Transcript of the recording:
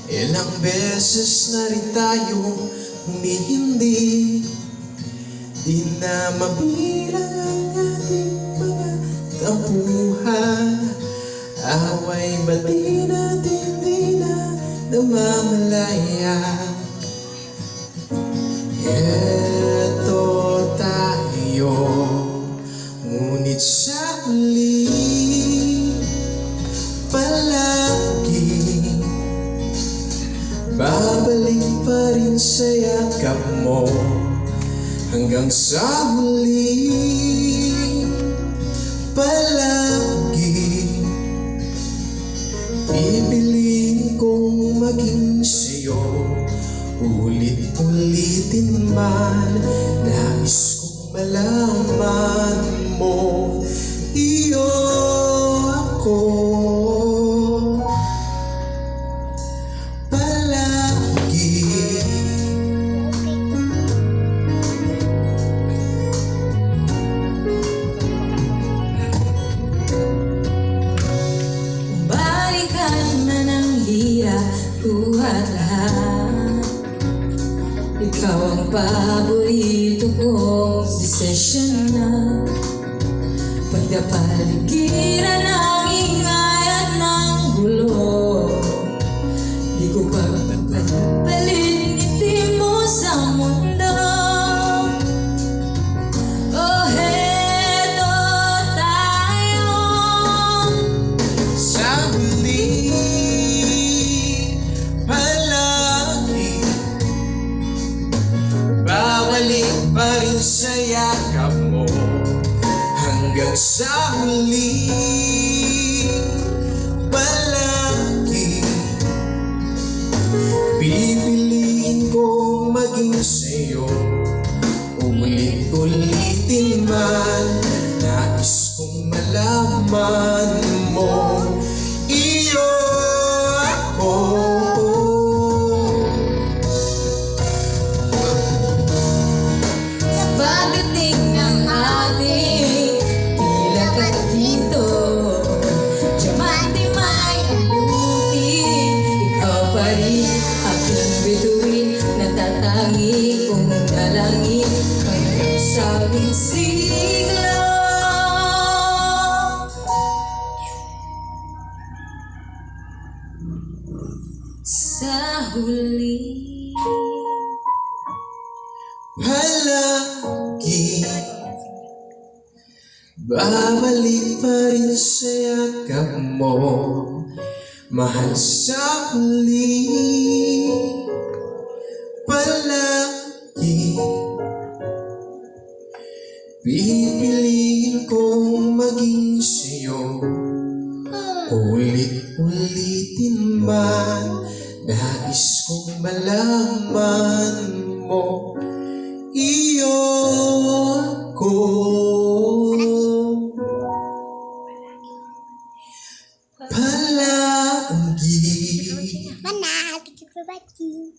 Ilang beses na rin tayong humihindi, di na mabilang ang ating mga tampuhan. Away ba't di natin di na namamalaya? Eto tayo, ngunit sa huli palagi babalik pa rin sa yakap mo. Hanggang sa huli palagi pipiliin kong maging sa'yo. Ulit-ulitin man, nais kong malaman mo, iyo ako palagi. Balikan man ang hirap, buhat lahat. Ikaw ang paborito kong desisyon na pagdapaligiran ng ingay at ng gulo. Di ko pagpapalit ngiti mo sa mundo. Oh, heto tayo Sa huli palagi babalik pa rin sa yakap mo. Hanggang sa huli palagi pipiliin kong maging sa'yo. Ulit-ulitin man, nais kong malaman mo, iyo ako. sa pagdating ng ating tila ka dito. Diamante may alutin, ikaw pa rin aking bituin. Natatangi kong dalangin hanggang sa siglo. Sa huli Palagi babalik pa rin sa yakap mo. Mahal, sa huli palagi pipiliin kong maging sa'yo. Ulit-ulitin man, nais kong malaman mo, iyo ako palagi. Mana, kita berbagi.